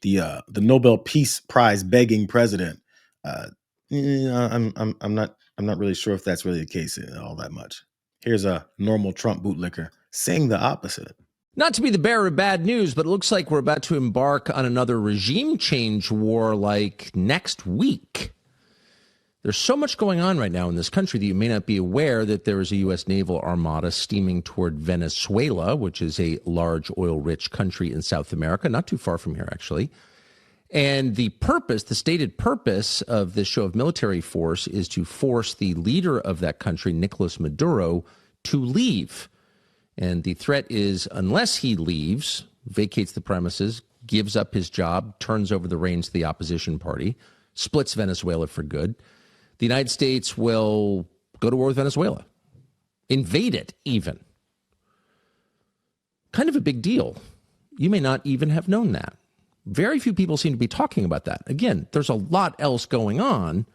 the Nobel Peace Prize begging president. I'm not really sure if that's really the case all that much. Here's a normal Trump bootlicker saying the opposite. Not to be the bearer of bad news, but it looks like we're about to embark on another regime change war like next week. There's so much going on right now in this country that you may not be aware that there is a U.S. naval armada steaming toward Venezuela, which is a large oil-rich country in South America, not too far from here, actually. And the stated purpose of this show of military force is to force the leader of that country, Nicolas Maduro, to leave. And the threat is, unless he leaves, vacates the premises, gives up his job, turns over the reins to the opposition party, splits Venezuela for good, the United States will go to war with Venezuela, invade it even. Kind of a big deal. You may not even have known that. Very few people seem to be talking about that. Again, there's a lot else going on,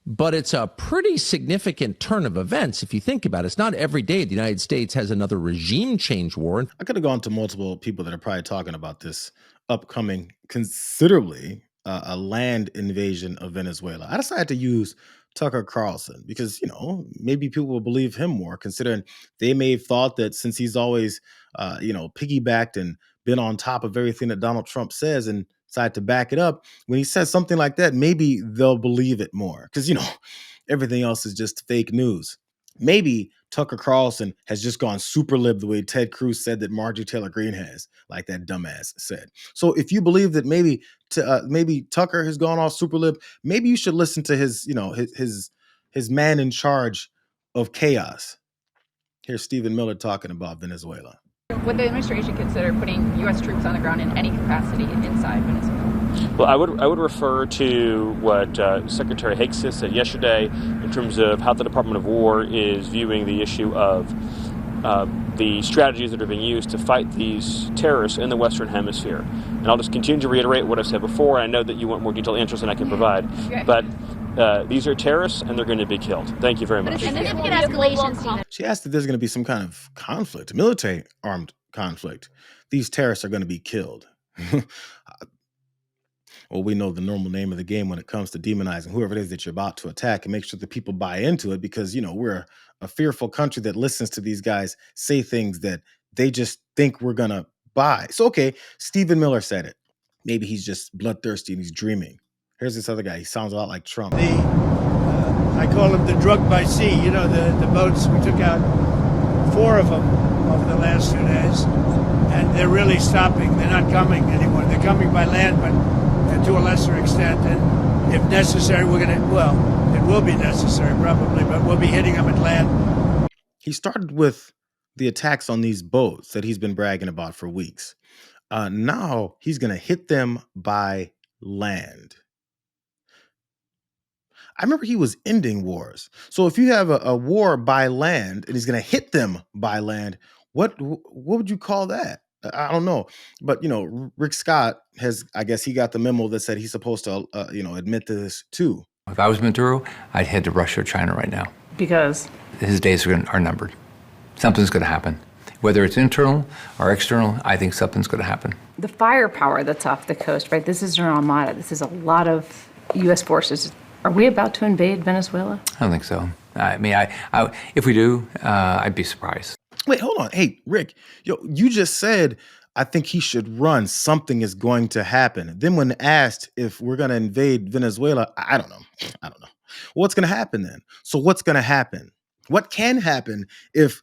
but it's a pretty significant turn of events if you think about it. It's not every day the United States has another regime change war. I could have gone to multiple people that are probably talking about this upcoming considerably a land invasion of Venezuela. I decided to use Tucker Carlson because, maybe people will believe him more, considering they may have thought that since he's always, piggybacked and been on top of everything that Donald Trump says and decided to back it up, when he says something like that, maybe they'll believe it more because, everything else is just fake news. Maybe Tucker Carlson has just gone super lib the way Ted Cruz said that Marjorie Taylor Greene has, like that dumbass said. So if you believe that maybe Tucker has gone all super lib, maybe you should listen to his man in charge of chaos. Here's Stephen Miller talking about Venezuela. Would the administration consider putting U.S. troops on the ground in any capacity inside Venezuela? Well, I would refer to what Secretary Higgs said yesterday in terms of how the Department of War is viewing the issue of the strategies that are being used to fight these terrorists in the Western Hemisphere. And I'll just continue to reiterate what I've said before. I know that you want more detailed answers than I can provide, but these are terrorists and they're going to be killed. Thank you very much. She asked if there's going to be some kind of conflict, military armed conflict. These terrorists are going to be killed. Well, we know the normal name of the game when it comes to demonizing whoever it is that you're about to attack, and make sure that people buy into it because, we're a fearful country that listens to these guys say things that they just think we're going to buy. So, okay, Stephen Miller said it. Maybe he's just bloodthirsty and he's dreaming. Here's this other guy. He sounds a lot like Trump. I call them the drug by sea. The boats, we took out 4 of them over the last 2 days, and they're really stopping. They're not coming anymore. They're coming by land, but to a lesser extent. And if necessary, it will be necessary probably, but we'll be hitting them at land. He started with the attacks on these boats that he's been bragging about for weeks. Now he's going to hit them by land. I remember he was ending wars. So if you have a war by land and he's going to hit them by land, what would you call that? I don't know. But, Rick Scott I guess he got the memo that said he's supposed to, admit to this too. If I was Maduro, I'd head to Russia or China right now. Because? His days are numbered. Something's going to happen. Whether it's internal or external, I think something's going to happen. The firepower that's off the coast, right? This is an armada. This is a lot of U.S. forces. Are we about to invade Venezuela? I don't think so. I mean, if we do, I'd be surprised. Wait, hold on. Hey, Rick, you just said, I think he should run. Something is going to happen. Then when asked if we're going to invade Venezuela, I don't know. What's going to happen then? So what's going to happen? What can happen if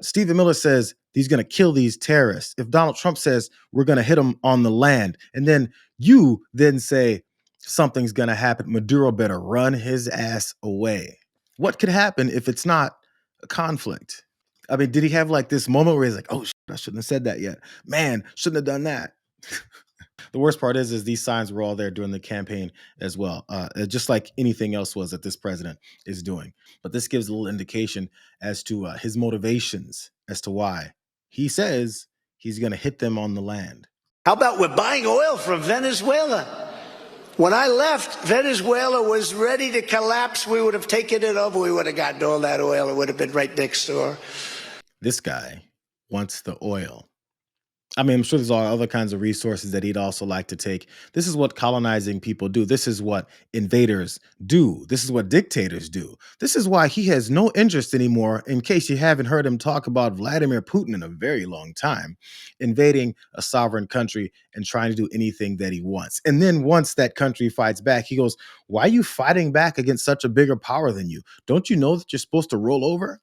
Stephen Miller says he's going to kill these terrorists? If Donald Trump says we're going to hit them on the land, and then you then say something's going to happen, Maduro better run his ass away. What could happen if it's not a conflict? I mean, did he have like this moment where he's like, oh, shit, I shouldn't have said that yet. Man, shouldn't have done that. The worst part is these signs were all there during the campaign as well, just like anything else was that this president is doing. But this gives a little indication as to his motivations as to why he says he's going to hit them on the land. How about we're buying oil from Venezuela? When I left, Venezuela was ready to collapse. We would have taken it over. We would have gotten all that oil. It would have been right next door. This guy wants the oil. I mean, I'm sure there's all other kinds of resources that he'd also like to take. This is what colonizing people do. This is what invaders do. This is what dictators do. This is why he has no interest anymore, in case you haven't heard him talk about Vladimir Putin in a very long time, invading a sovereign country and trying to do anything that he wants. And then once that country fights back, he goes, "Why are you fighting back against such a bigger power than you? Don't you know that you're supposed to roll over?"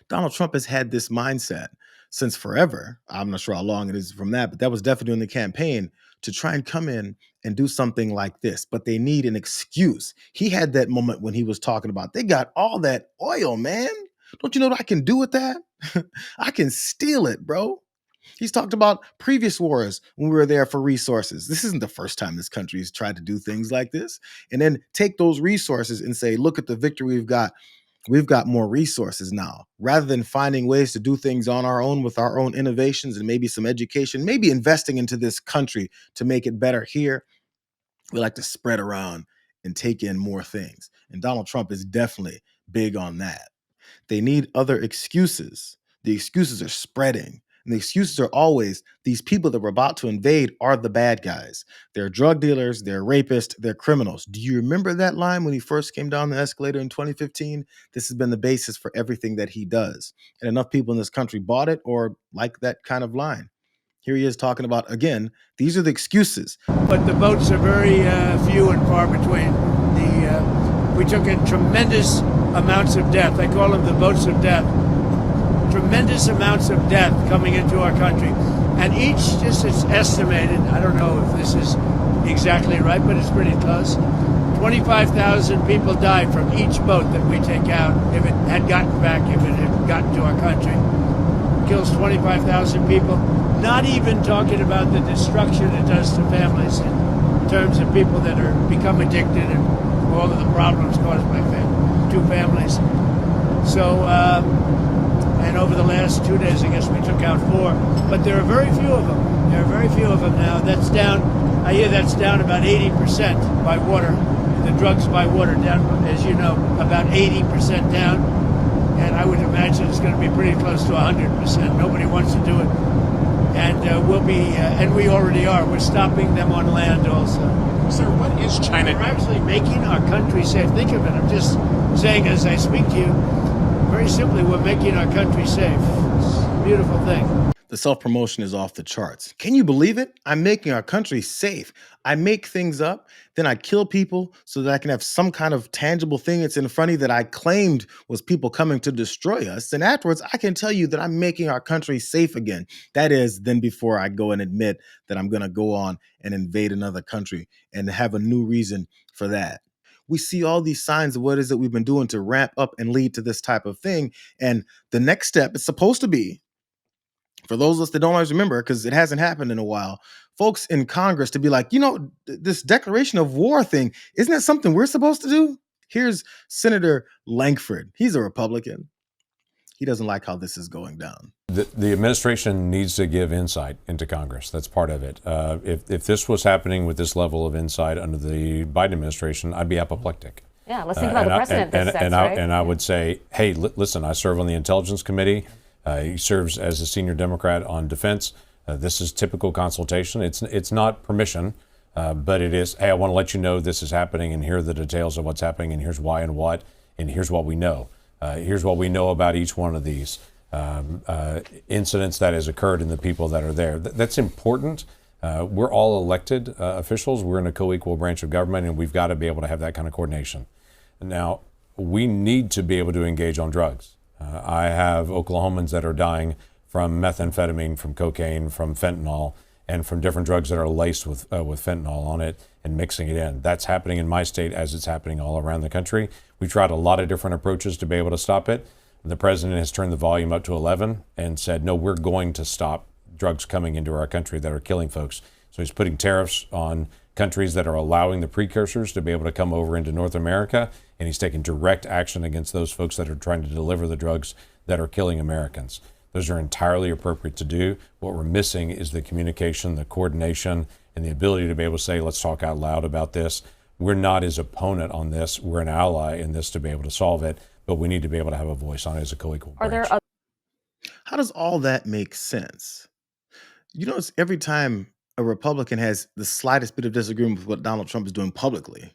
Donald Trump has had this mindset since forever. I'm not sure how long it is from that, but that was definitely during the campaign, to try and come in and do something like this. But they need an excuse. He had that moment when he was talking about, they got all that oil, man. Don't you know what I can do with that? I can steal it, bro. He's talked about previous wars when we were there for resources. This isn't the first time this country has tried to do things like this. And then take those resources and say, look at the victory we've got. We've got more resources now. Rather than finding ways to do things on our own with our own innovations and maybe some education, maybe investing into this country to make it better here, we like to spread around and take in more things. And Donald Trump is definitely big on that. They need other excuses. The excuses are spreading. And the excuses are always, these people that we're about to invade are the bad guys. They're drug dealers, they're rapists, they're criminals. Do you remember that line when he first came down the escalator in 2015? This has been the basis for everything that he does. And enough people in this country bought it or like that kind of line. Here he is talking about, again, these are the excuses. But the boats are very few and far between. We took in tremendous amounts of death. I call them the boats of death. Tremendous amounts of death coming into our country. And each, just it's estimated, I don't know if this is exactly right, but it's pretty close. 25,000 people died from each boat that we take out if it had gotten back, if it had gotten to our country. Kills 25,000 people. Not even talking about the destruction it does to families in terms of people that are become addicted and all of the problems caused by two families. So, and over the last 2 days, I guess we took out 4. But there are very few of them. There are very few of them now. That's down, I hear that's down about 80% by water. The drugs by water down, as you know, about 80% down. And I would imagine it's going to be pretty close to 100%. Nobody wants to do it. And we'll be, and we already are. We're stopping them on land also. Sir, what is China? We're actually making our country safe. Think of it. I'm just saying as I speak to you, very simply, we're making our country safe. It's a beautiful thing. The self-promotion is off the charts. Can you believe it? I'm making our country safe. I make things up, then I kill people so that I can have some kind of tangible thing that's in front of you that I claimed was people coming to destroy us. And afterwards, I can tell you that I'm making our country safe again. That is, then before I go and admit that I'm going to go on and invade another country and have a new reason for that. We see all these signs of what it is that we've been doing to ramp up and lead to this type of thing. And the next step is supposed to be, for those of us that don't always remember, because it hasn't happened in a while, folks in Congress to be like, this declaration of war thing, isn't that something we're supposed to do? Here's Senator Lankford. He's a Republican. He doesn't like how this is going down. The administration needs to give insight into Congress. That's part of it. If this was happening with this level of insight under the Biden administration, I'd be apoplectic. Yeah, let's think about the precedent this sets, right? And I would say, hey, listen, I serve on the Intelligence Committee. He serves as a senior Democrat on defense. This is typical consultation. It's not permission, but it is, hey, I want to let you know this is happening, and here are the details of what's happening, and here's why and what, and here's what we know. Here's what we know about each one of these incidents that has occurred and the people that are there. That's important. We're all elected officials. We're in a co-equal branch of government, and we've got to be able to have that kind of coordination. Now, we need to be able to engage on drugs. I have Oklahomans that are dying from methamphetamine, from cocaine, from fentanyl, and from different drugs that are laced with fentanyl on it and mixing it in. That's happening in my state as it's happening all around the country. We tried a lot of different approaches to be able to stop it. The president has turned the volume up to 11 and said, no, we're going to stop drugs coming into our country that are killing folks. So he's putting tariffs on countries that are allowing the precursors to be able to come over into North America, and he's taking direct action against those folks that are trying to deliver the drugs that are killing Americans. Those are entirely appropriate to do. What we're missing is the communication, the coordination, and the ability to be able to say, let's talk out loud about this. We're not his opponent on this. We're an ally in this to be able to solve it, but we need to be able to have a voice on it as a co-equal branch. How does all that make sense? You notice every time a Republican has the slightest bit of disagreement with what Donald Trump is doing publicly,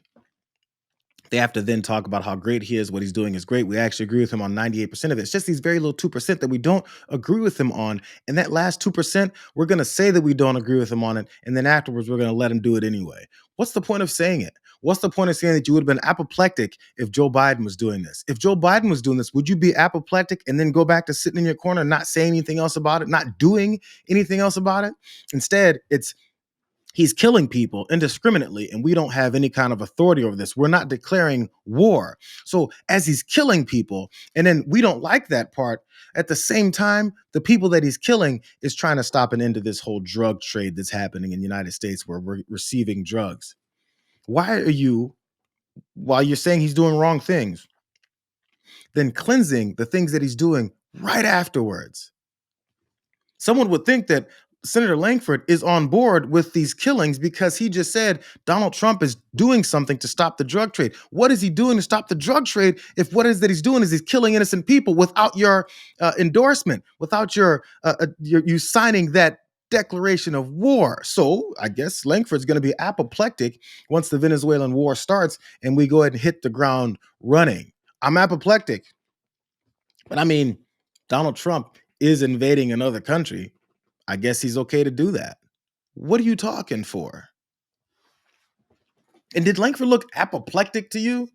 they have to then talk about how great he is, what he's doing is great. We actually agree with him on 98% of it. It's just these very little 2% that we don't agree with him on. And that last 2%, we're going to say that we don't agree with him on it. And then afterwards, we're going to let him do it anyway. What's the point of saying it? What's the point of saying that you would have been apoplectic if Joe Biden was doing this? If Joe Biden was doing this, would you be apoplectic and then go back to sitting in your corner, not saying anything else about it, not doing anything else about it? Instead, he's killing people indiscriminately, and we don't have any kind of authority over this. We're not declaring war. So as he's killing people, and then we don't like that part, at the same time, the people that he's killing is trying to stop an end to this whole drug trade that's happening in the United States where we're receiving drugs. Why are you, while you're saying he's doing wrong things, then cleansing the things that he's doing right afterwards? Someone would think that Senator Langford is on board with these killings because he just said Donald Trump is doing something to stop the drug trade. What is he doing to stop the drug trade if what it is that he's doing is he's killing innocent people without your endorsement, without you signing that declaration of war? So I guess Langford's going to be apoplectic once the Venezuelan war starts and we go ahead and hit the ground running. I'm apoplectic, but I mean, Donald Trump is invading another country. I guess he's okay to do that. What are you talking for? And did Langford look apoplectic to you?